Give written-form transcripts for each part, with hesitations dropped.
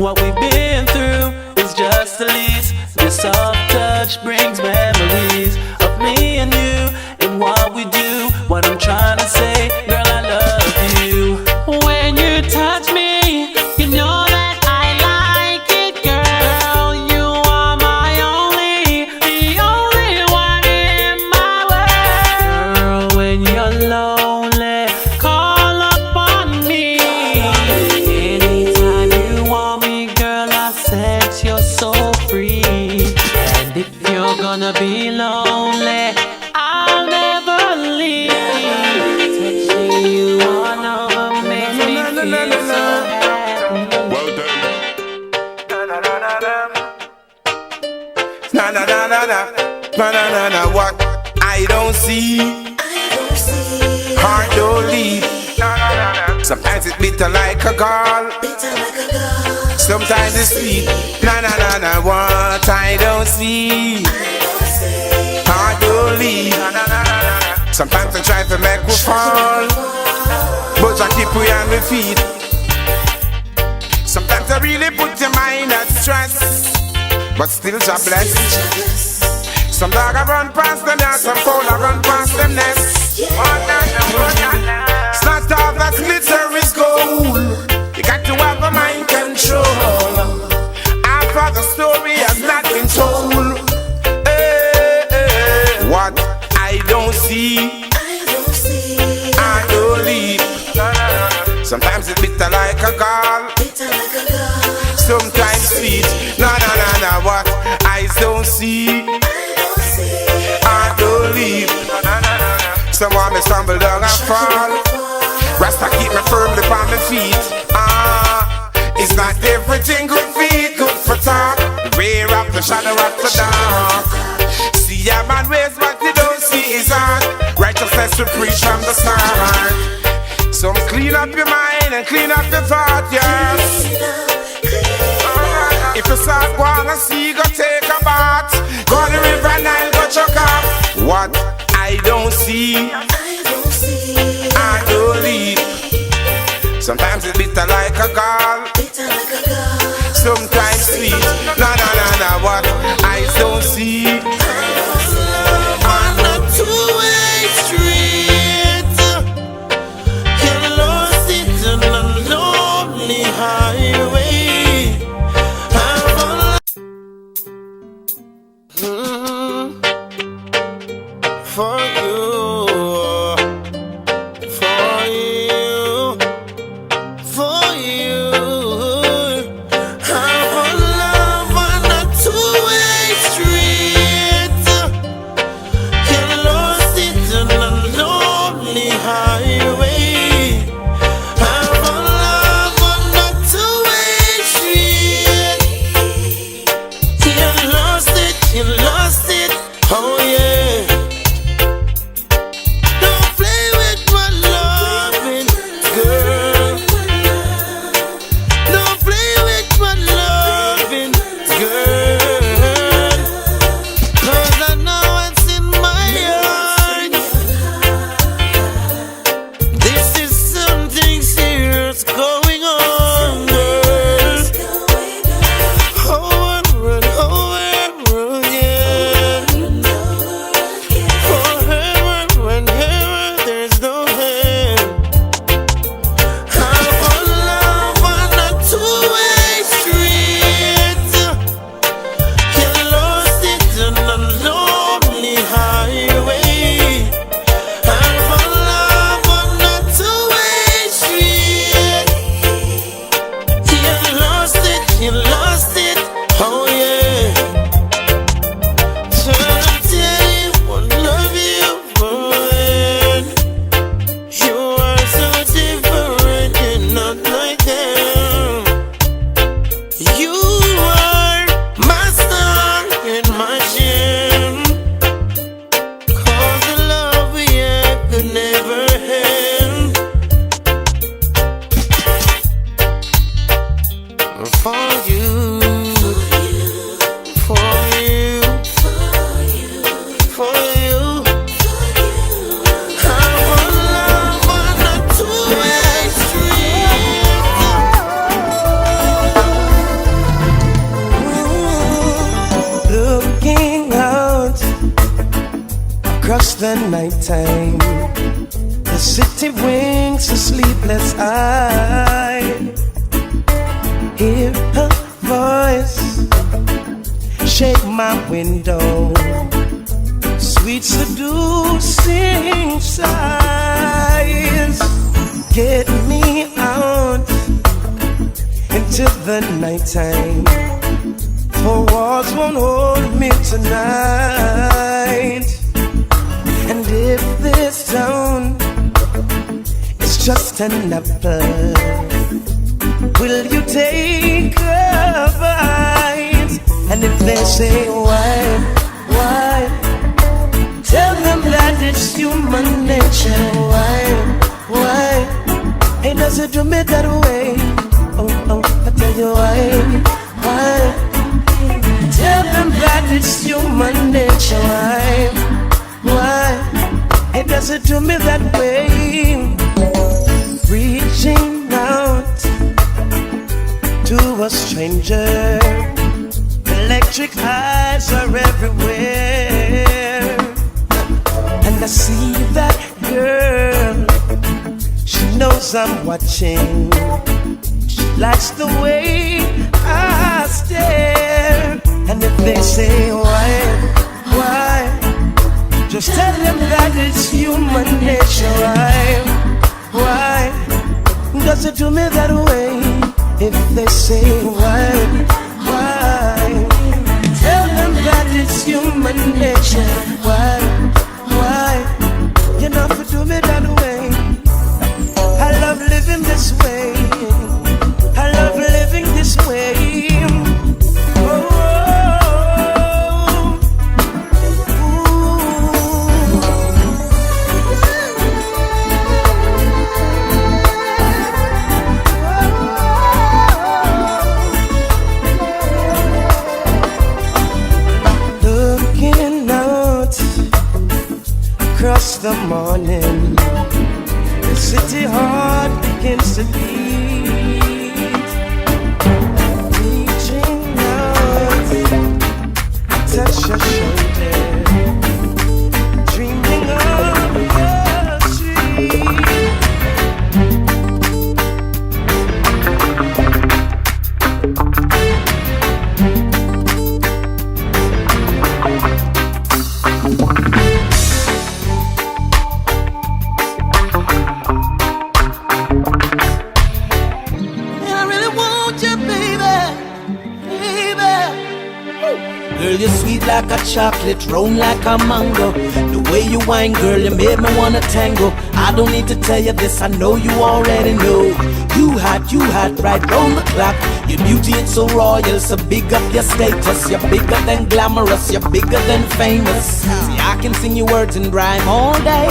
What we've been through is just the least. This soft touch brings memories of me and you and what we do. What I'm trying to say, girl, I love you. When you touch me, you know that I like it, girl. You are my only, the only one in my world. Girl, when you're lonely, call upon me. Anytime you want me, girl, I set you so free. And if you're gonna be lonely, I'll never leave. Touching you all over makes me feel so happy. Well done. Na na na na na, na na na na. What I don't see, heart don't leave. Sometimes it's bitter like a gall, sometimes it's sweet. Na na na na. What I don't see, heart don't leave. Sometimes I try to make we fall, but I keep we on my feet. Sometimes I really put your mind at stress, but still I bless. Some dog I run past them nest, some fowl I run past them nest. It's not all that glitter is gold. You got to have a mind control. Half the story has not been told. What I don't see, I don't leave. Sometimes it's bitter like a gall, sometimes sweet. Na na na na. What eyes don't see, I don't leave. Some want me stumble down and fall. Rasta keep me firmly on my feet. It's not everything good feet, good for talk. The way of the shadow of the dark. See a man ways, but you don't see his heart. Righteousness we preach from the start. So clean up your mind and clean up your thought, yes. If you start wanna see, go take a bath. Go to the river Nile, go chuck up. What I don't see, I don't leave. Sometimes it's bitter like a gall, sometimes sweet. Na na na na. What I don't see, On a two-way street, get lost in a lonely highway. For you, for you, for you. Have a love on a two-way street. nighttime, the city winks a sleepless eye. Hear her voice shake my window, sweet seducing sighs. Get me out into the nighttime, for walls won't hold me tonight. And if this town is just an apple, will you take a bite? And if they say why, tell them that it's human nature. Why? Hey, does it do me that way? Oh, I tell you why? Tell them that it's human nature. Why? Hey, does it do me that way? Reaching out to a stranger, electric eyes are everywhere, and I see that girl. She knows I'm watching. She likes the way I stare. And if they say why, just tell them that it's human nature. Why does it do me that way? If they say why, tell them that it's human nature. Why, you know if you do me that way. I love living this way. I love living this way. Across the morning, the city heart begins to beat. Reaching out, touch your shoulder, dreaming of your street. Girl, you're sweet like a chocolate, round like a mango. The way you whine, girl, you made me wanna tango. I don't need to tell you this, I know you already know. You hot right round the clock. Your beauty is so royal, so big up your status. You're bigger than glamorous, you're bigger than famous. See, I can sing you words and rhyme all day,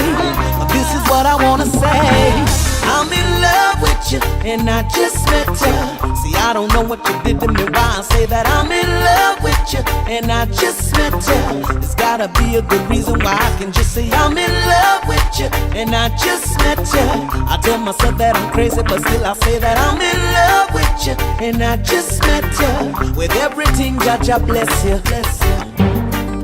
but this is what I wanna say. I'm in love with you, and I just met you. See, I don't know what you did to me, why I say that I'm in love with you, and I just met you. There's gotta be a good reason why I can just say I'm in love with you, and I just met you. I tell myself that I'm crazy, but still I say that I'm in love with you, and I just met you. With everything, Jah bless you, bless you.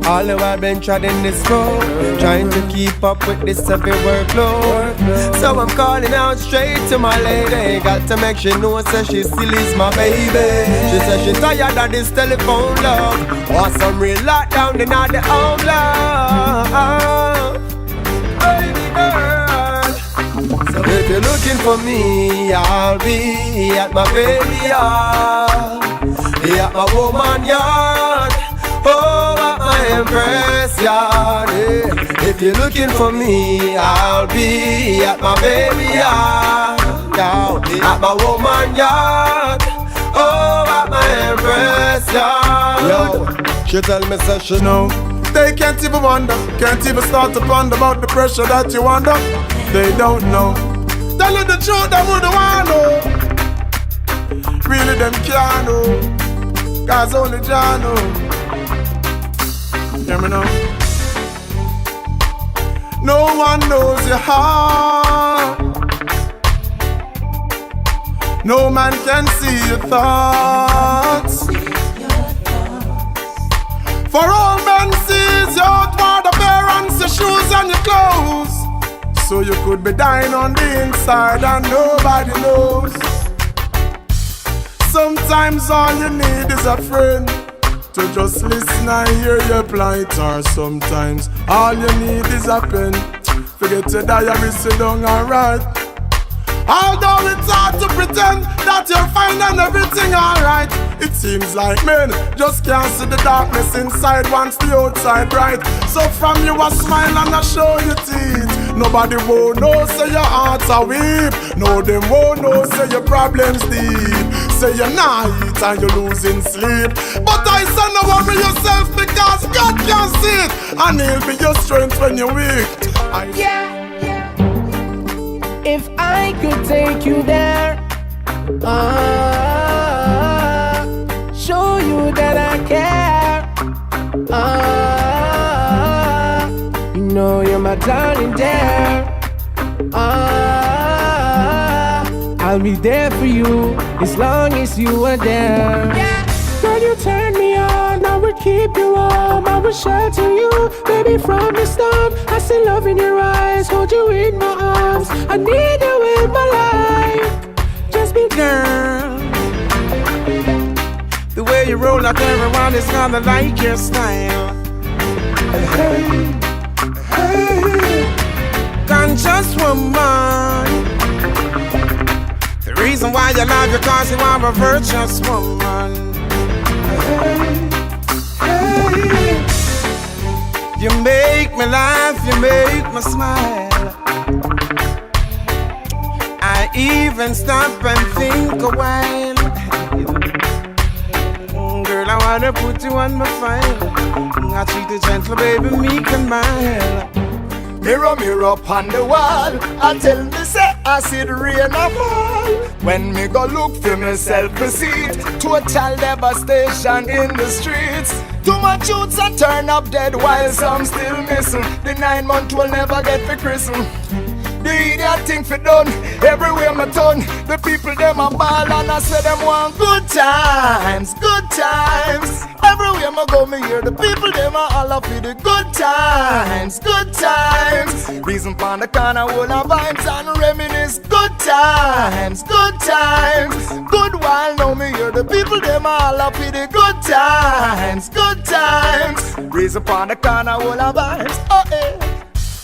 All the while been treading this road, trying to keep up with this heavy workload. So I'm calling out straight to my lady. Got to make sure know that she still is my baby. She says she tired of this telephone love, want some real lockdown in all the home love. Baby girl, so if you're looking for me, I'll be at my baby yard, at my woman yard. Oh, at my Empress yard, yeah. If you're looking for me, I'll be at my baby yard, at my woman yard. Oh, at my Empress yard. Yo, she tell me say she know. They can't even wonder, can't even start to ponder about the pressure that you under. They don't know. Tell you the truth, they wouldn't want know. Really them can't know, 'cause only Jah know. Hear me now. No one knows your heart. No man can see your thoughts. For all men sees your thought appearance, you shoes and your clothes. So you could be dying on the inside and nobody knows. Sometimes all you need is a friend to just listen and hear your plight. Or sometimes all you need is a pen. Forget your diary, sit down and write. Although it's hard to pretend that you're fine and everything alright, it seems like men just can't see the darkness inside once the outside bright. So from you a smile and a show your teeth. Nobody won't know say your heart's a weep. No them won't know say your problems deep. Say you're not eat and you're losing sleep. But I say no worry yourself because God can see it, and He'll be your strength when you're weak. If I could take you there, show you that I care, you know you're my darling there, I'll be there for you as long as you are there. Girl, you turn me on, I will keep you warm, I will shelter you, baby, from the storm. I see love in your eyes, hold you in my arms, I need you in my life. Just be girl. The way you roll like everyone is gonna like your style. Hey, hey, conscious woman. The reason why you love you cause you are a virtuous woman. You make me laugh, you make me smile. I even stop and think a while. Girl, I wanna put you on my file. I treat you gentle, baby, meek and mild. Mirror, mirror upon the wall, I tell me say I see the rain a fall. When me go look for myself a seat, total devastation in the streets. Too much youths a turn up dead while some still missing. The 9 month will never get for christen. The idiot thing for done, everywhere me turn. The people them a ball and I say them want good times, good times. Everywhere me go me hear the people them a holler for the good times, good times. Reason for the corner full of vibes and reminisce. Good times, good times. Good while now me hear the people them a holler for the good times, good times. Reason for the corner full of vibes, oh eh.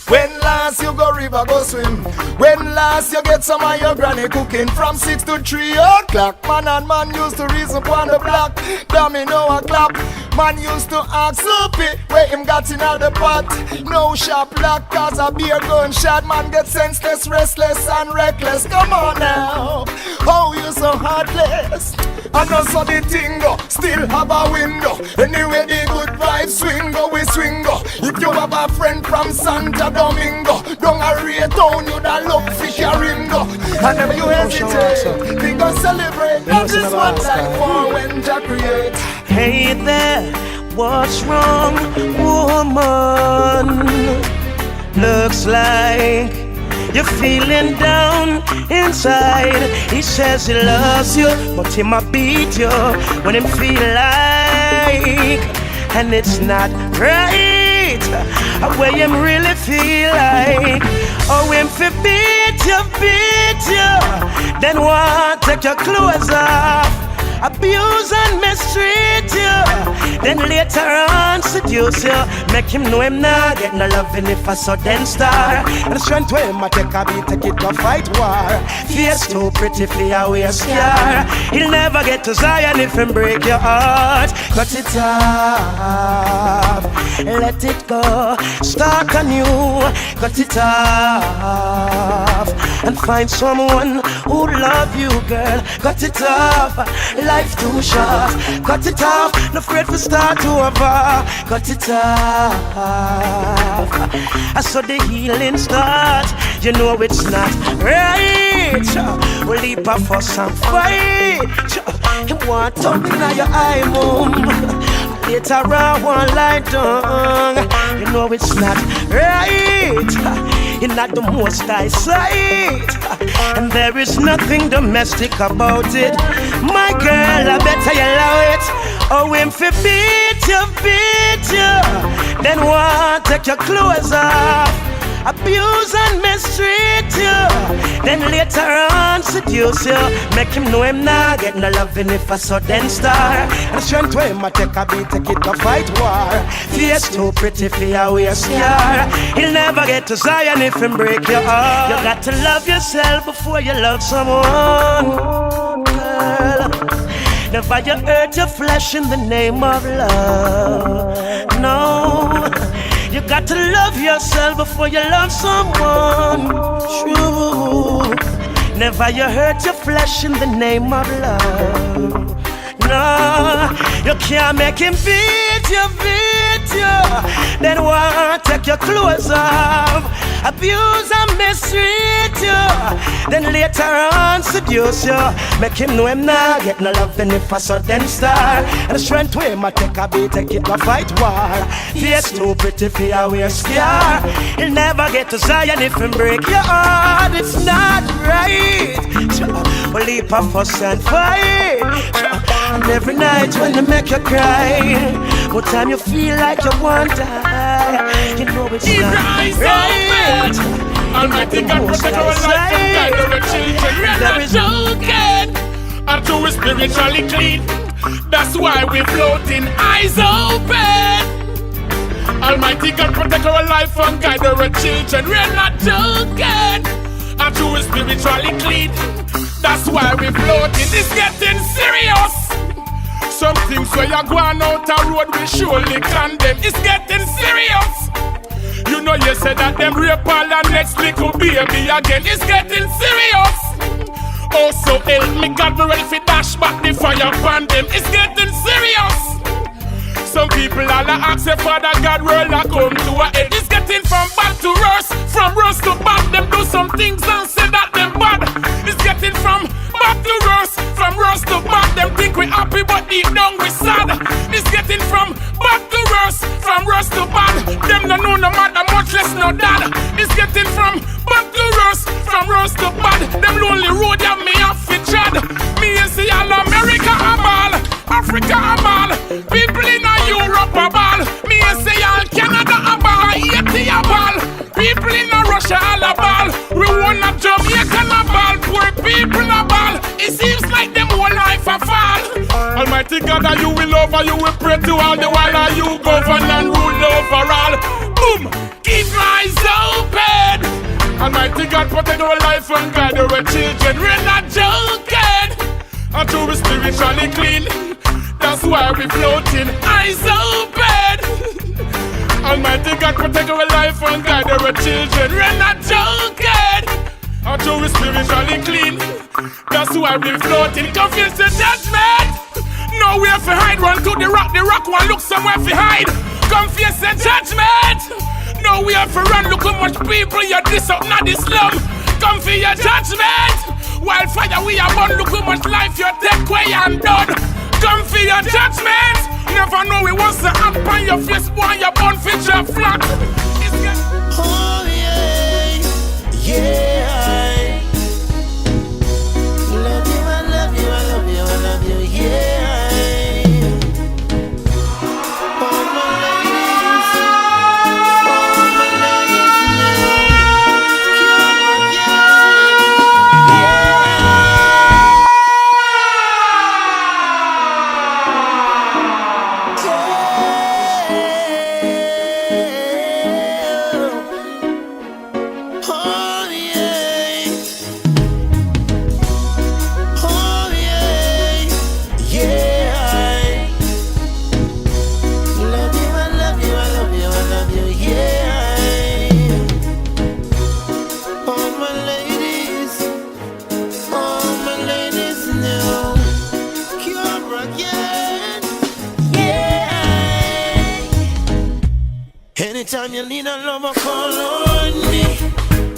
When last you go river go swim? When last you get some of your granny cooking? From 6 to 3 o'clock, man and man used to reason upon the block. Damn me know a clap. Man used to ask Soapy where him got in all the pot. No shop lock cause a beer gunshot. Man get senseless, restless and reckless. Come on now, oh you so heartless. I know so the thing go, still have a window. Anyway the good vibes swing go, we swing go. If you have a friend from Santa Domingo, don't hurry down, you da look fish your ringo. And if you hesitate, we go celebrate. That is what life for when Jah create. Hey there, what's wrong, woman? Looks like you're feeling down inside. He says he loves you, but he might beat you when him feel like. And it's not right, where him really feel like. Oh, him fi beat you, then what? Take your clothes off, abuse and mistreat you, then later on seduce you. Make him know him not get no loving if I saw then star. And the strength where him a take a beat, take it to fight war. Face too pretty for a wear scar. He'll never get to Zion if him break your heart. Cut it off, let it go, start anew. Cut it off and find someone who love you, girl. Cut it off, life too short. Cut it off, no afraid to start over. Cut it off, I saw the healing start. You know it's not right. We'll leap up for some fight. You want something on your eye, mom. Later on, one light down. You know it's not right. You're not the most I sight. And there is nothing domestic about it. My girl, I better you allow it. Oh, him fi beat beat you, then want take your clothes off. Abuse and mistreat you, then later on seduce you. Make him know him not get no loving if a sudden star. And strength where him a take a beat, take it to fight war. Face too pretty for your wear scar. He'll never get to Zion if him break your heart. You got to love yourself before you love someone, girl. Never you hurt your flesh in the name of love. No, you got to love yourself before you love someone. True. Never you hurt your flesh in the name of love. No, you can't make him beat you, then want take your clothes off. Abuse and mistreat you, then later on seduce you. Make him know him not get no loving if a sudden star. And the strength way him a take a beat, take it to fight war. Face too pretty for your wear scar. He'll never get to Zion if him break your heart. It's not right. We'll leap a fuss and fight. And every night when they make you cry, what time you feel like you want to die, you know it's not right. Almighty God protect our life and guide our children. We're not joking. Our two is spiritually clean. That's why we're floating, eyes open. Almighty God protect our life and guide our children. We're not joking. Our two is spiritually clean. That's why we're floating. It's getting serious. Some things where you're going out the road, we surely condemn. It's getting serious. You know you said that them rape all the next little baby again. It's getting serious. Oh, so help me God, me ready for dash back the fire upon them. It's getting serious. Some people all ask their Father God, world a come to a end. It's getting from bad to worse, from worse to bad. Them do some things and say that them bad. It's getting from bad to worse, from worse to bad. Them think we happy but deep down we sad. It's getting from bad to worse, from worse to bad. Them no know no matter, much less no dad. It's getting from bad to worse, from worse to bad. Them lonely road ya me have to tread. Me and see all America a ball, Africa a ball, people in Europe a ball. Me and say all Canada a ball, Haiti a ball, people in Russia all a ball. We want a Jamaican a ball, poor people a ball. It seems like them whole life a fall. Almighty God, that you will over, you will pray to all the while, that you govern and rule over all. Boom, keep my eyes open. Almighty God, protect our life and guide our children. We're not joking. Until we're spiritually clean. That's why we're floating, eyes open. Almighty God, protect our life and guide our children. We're not joking. Until we're spiritually clean. That's why we're floating. Confess the judgment. Nowhere for hide. Run to the rock one look somewhere for hide. Confess the judgment. Nowhere for run. Look how much people you diss up, not the slum. Come for your judgment. Wildfire we are born. Look how much life you take away and done. Come for your judgment. Never know it was the up on your face, boy. Your bone feature flat. Oh yeah, yeah. Love you, I love you, I love you, I love you, yeah. All my ladies, anytime you need a lover, call on me.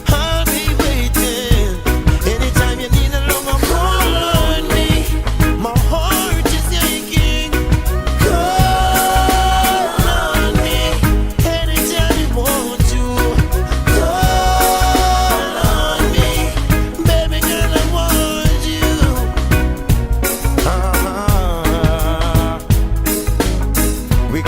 I'll be waiting. Anytime you need a lover, call on me. My heart is aching. Call on me. Anytime you want to. Call on me. Baby girl, I want you. We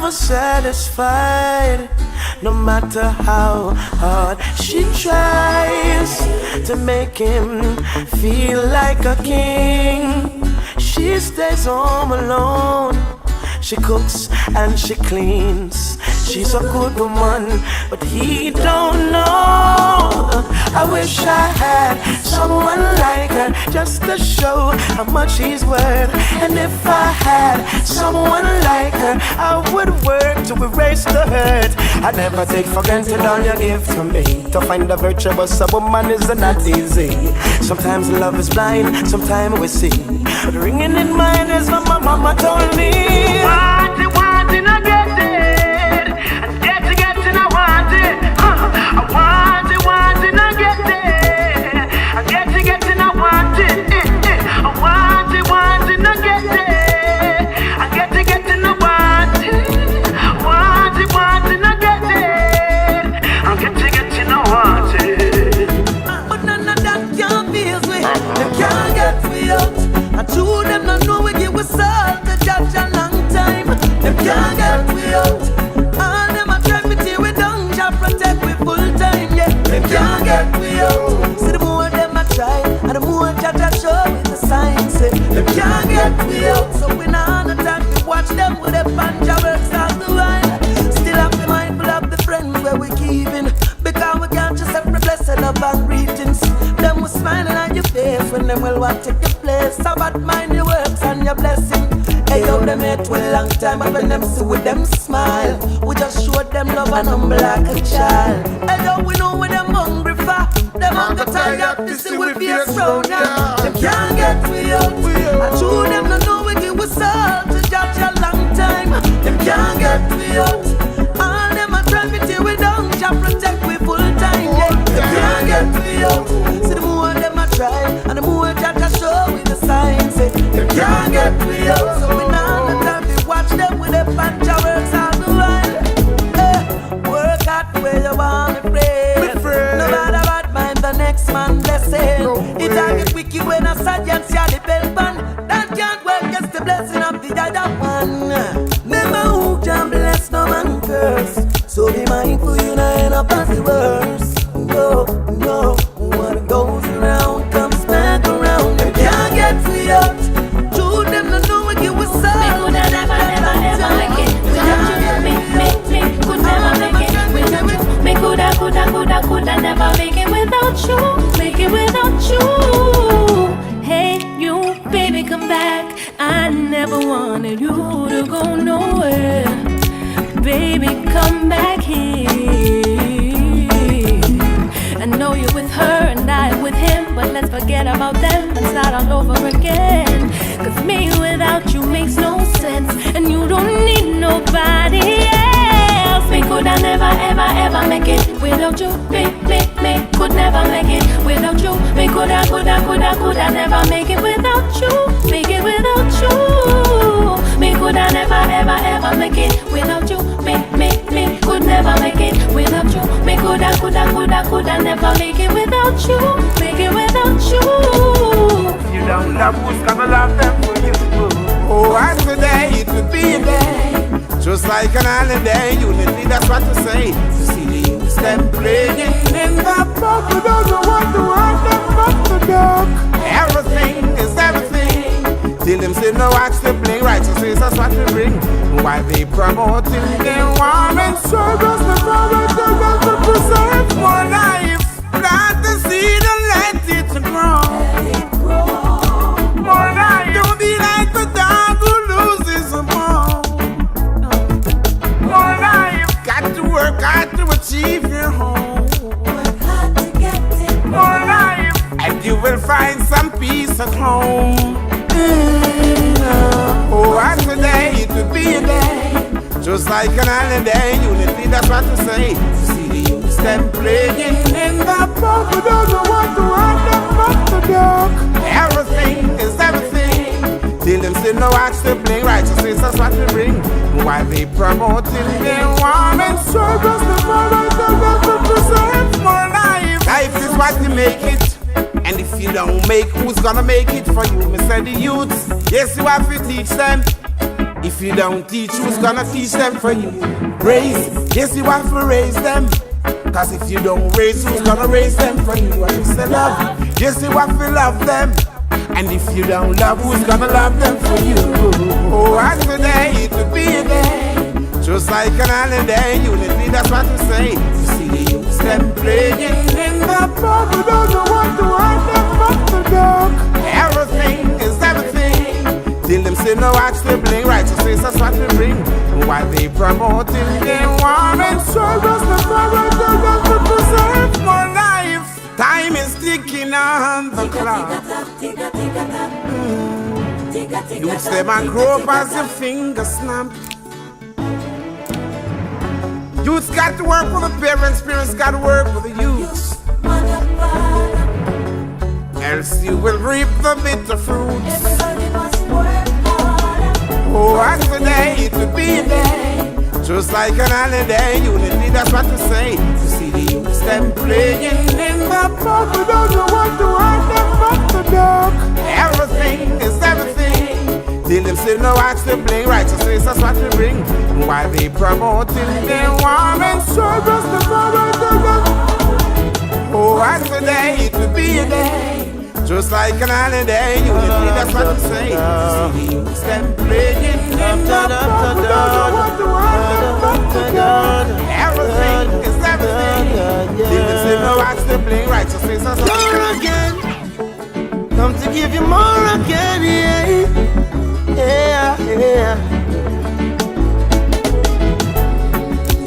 never satisfied. No matter how hard she tries to make him feel like a king, she stays home alone. She cooks and she cleans. She's a good woman, but he don't know. I wish I had someone like her just to show how much he's worth. And if I had someone like her, I would work to erase the hurt. I never take for granted all you give to me. To find a virtuous woman is not easy. Sometimes love is blind, sometimes we see. But ringing in my ears is what my mama told me. Want it, I get it. And get it, I want it. I want it, I get it. I get it, I want it. I want it, I get it. I get it, I want it. Want it, I get it. I get it, I want it. But none of that can't feel me. They can't get me out. I told them not know we give us all the judge a long time. They can't get me out. All them a try to tear we down, just protect we full time. Yeah, they can't get me out. See the more them a try, and the more judge a show me the signs. Say they can't get me out. So we not the time to watch them with their panja works all the while. Still have to be mindful of the friends where we keeping, because we can't just have the blessed love and greetings. Them was smiling on your face when them will want to take your place. So bad mind your works and your blessing. Hey yo, them hate we long time, and when them see with them smile, we just show them love and humble like a child. Hey yo, we know what them hungry for. Them hunger tired to see we face round now. Them can't get we out. I show them no know we give us all to judge a long time. Them can't get we out. All them a try to tear we down, just protect we full time. Yeah, them can't get we out. See the more them a try, and the more judge a show with the signs. Say them can't get we out. So we now the time to watch them with their panja works all the while. Work out where you want to pray. No matter what mind the next man blessing. It all get wicked when a science ya the bell pan. That can't work against the blessing of the other one. Remember who can bless no man curse. So be mindful you not end up as the worst. No, what goes around comes back around. They can't get free out. To them no know we give us all. Me coulda never make it without you. Me could never make it without you. Me coulda never make it without you. Make it without you. Hey, you baby, come back. I never wanted you to go nowhere. Baby, come back here. I know you're with her and I'm with him, but let's forget about them and start all over again. Cause me without you makes no sense, and you don't need nobody else. Me coulda never ever make it without you. Me could never make it without you. Me coulda never make it without you. Make it without you. Me coulda never ever make it without you. Me could never make it without you. Me coulda never make it without you. Make it without you. You don't love who's gonna love them for you. Oh, and today it would be a day, just like an holiday. Unity, that's what to say. To see the youths them playing in the park, we don't know what to want them from the dark. Everything is everything. Till them say no watch the play, righteousness that's what we bring. While they promoting their war and struggles, the power to preserve more life. Plant the seed and let it grow. More life. Don't be like the dog who loses a bone. More life. Got to work hard to achieve your home. Work hard to get it. More life. And you will find some peace at home. Oh, and today it will be a day, just like an holiday. Unity, that's what to say. To see the youths them playing in the park, we don't know what to want them from the dark. Everything is everything. Till them say no watch the play, righteousness that's what we bring. While they promoting their war and struggles, the power to preserve more life. Life is what you make it. And if you don't make, who's gonna make it for you? Me say the youths, yes you have to teach them. If you don't teach, who's gonna teach them for you? Raise, yes, you have to raise them. Cause if you don't raise, who's gonna raise them for you? And you say love, yes, you have to love them. And if you don't love, who's gonna love them for you? Oh, and today it will be a day, just like an holiday, unity, that's what we say. You see the youths, them playing in the park, we don't know what to hide them from the dark. Everything is everything, till them say no watch the bling, righteousness, that's what we bring. And while they promoting their war and struggles, the power to preserve more life. Time is ticking on the clock. Youths, them and grow up as your finger snap. Youths got to work for the parents, parents got to work for the youths. Else you will reap the bitter fruits. Oh, and today it will be a day, just like an holiday, unity, that's what we say. You see the youths, them playing in the park, we don't know what to hide them from the dark. Everything is everything, till them say no watch the bling, righteousness, that's what we bring. And while they promoting their war and struggles, the power to them. Oh, and today it will be a day, just like an holiday, unity, that's what we say. You see the youths, them playing in the park, we don't know what to hide them from the dark. Everything is everything, till them say no watch the bling, righteousness, that's what we More bring. again, come to give you more again, yeah, yeah, yeah.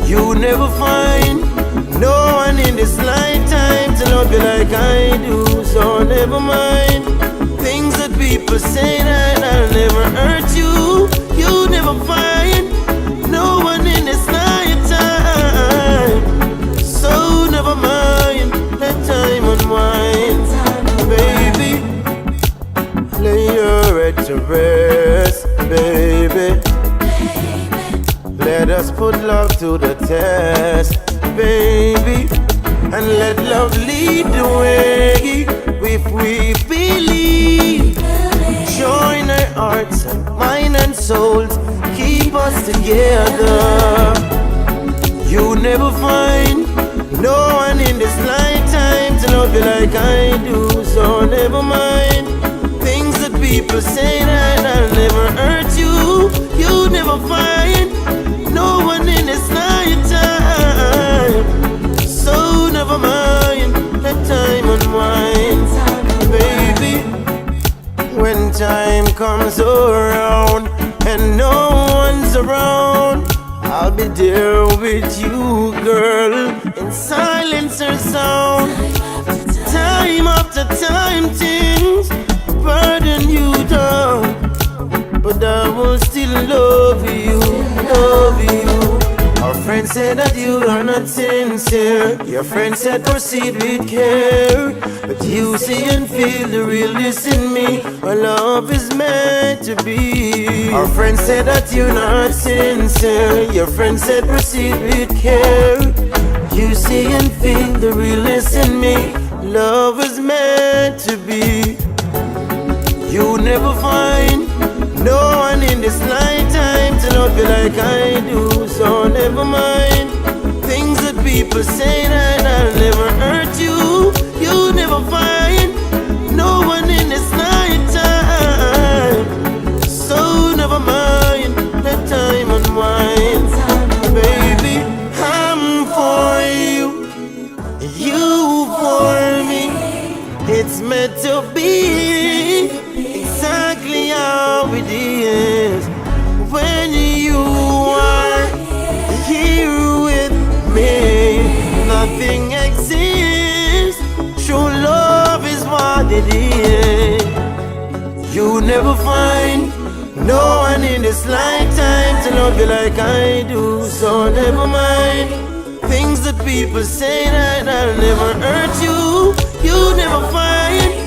You never find no one in this lifetime to love you like I do, so never mind things that people say that I'll never hurt you. You never find no one in this lifetime, so never mind, let time unwind. Baby, lay your head to rest, baby. Let us put love to the test, baby, and let love lead the way. If we believe, join our hearts and mind and souls, keep us together. You never find no one in this lifetime to love you like I do, so never mind things that people say that I'll never hurt you. You never find no one in this lifetime, so never mind, let time unwind. Baby, when time comes around and no one's around, I'll be there with you, girl, in silence or sound. Time after time, things burden you down, but I will still love you, love you. Our friend said that you are not sincere. Your friend said proceed with care, but you see and feel the realness in me. Our love is meant to be. Our friend said that you're not sincere. Your friend said proceed with care. You see and feel the realness in me. Love is meant to be. You never find no one in this lifetime to love you like I do, so never mind things that people say that I'll never hurt you. You never find no one in this lifetime, so never mind, let time unwind. Baby, I'm for you, you for me. It's meant to be exactly how it is when you are here with me. Nothing exists, true love is what it is. You never find no one in this lifetime to love you like I do, so never mind things that people say that I'll never hurt you. You never find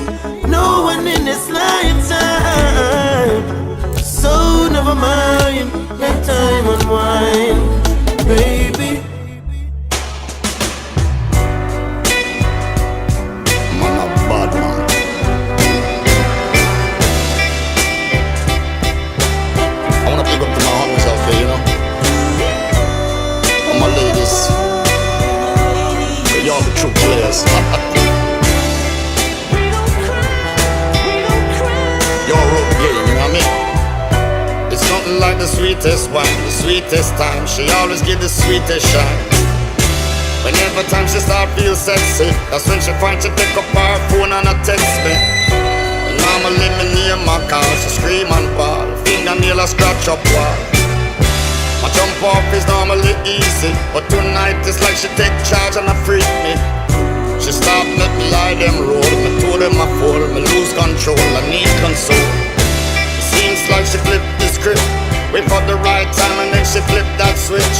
no one in this lifetime, so never mind, let time unwind, baby. Man a bad man. I wanna pick up the man the sweetest wine, the sweetest time. She always give the sweetest shine. Whenever time she start feel sexy, that's when she find she pick up her phone and a text me. And normally me name my call, she scream and bawl, fingernail a scratch up wall. My jump off is normally easy, but tonight it's like she take charge and a freak me. She stop, let me lie them roll, me told them I fall, me lose control, I need console. It seems like she flipped the script, wait for the right time and then she flipped that switch.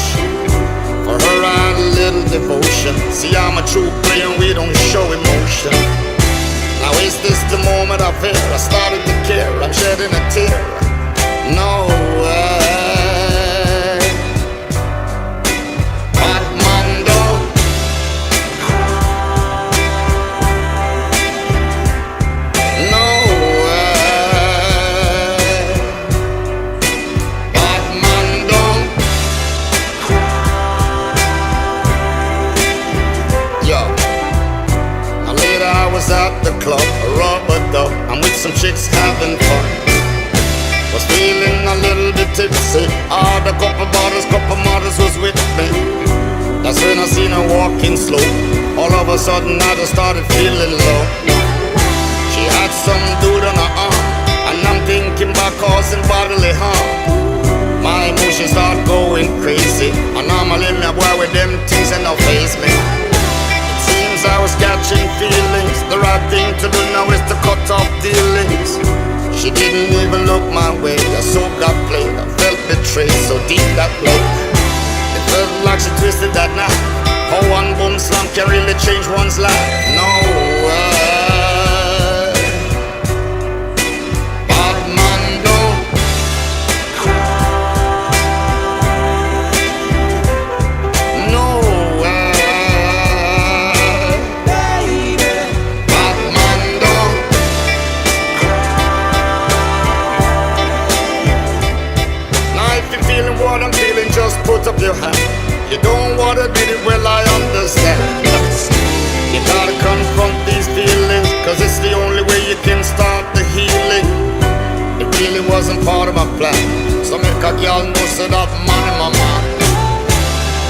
For her I had a little devotion. See, I'm a true player and we don't show emotion. Now is this the moment I fear? I started to care, I'm shedding a tear. No way. Batman dog. No way. Batman dog. Yo, now later I was at the club, a rubber duck. I'm with some chicks having fun. Was feeling a little bit tipsy. Had a couple bottles, couple models was with me. That's when I seen her walking slow. All of a sudden I just started feeling low. She had some dude on her arm, and I'm thinking about causing bodily harm. My emotions start going crazy. I normally me a boy with them things and no face me. I was catching feelings. The right thing to do now is to cut off dealings. She didn't even look my way. I so got played, I felt betrayed. So deep that blow. It felt like she twisted that knife. How one boom slam can really change one's life. No way. Bad man go. No way. What I'm feeling, just put up your hand. You don't wanna beat it, well I understand. You gotta confront these feelings, cause it's the only way you can start the healing. It really wasn't part of my plan, so make a girl know so that man in my mind.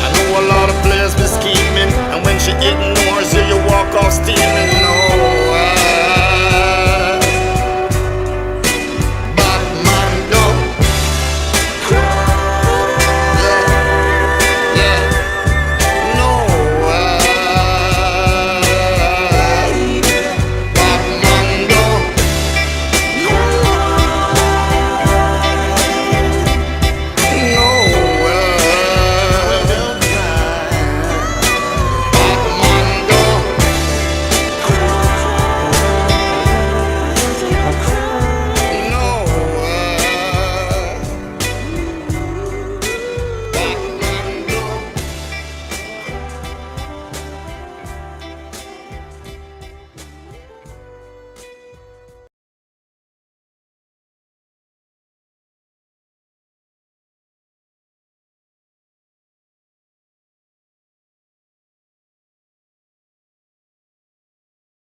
I know a lot of players be scheming, and when she ignores you, you walk off steaming. No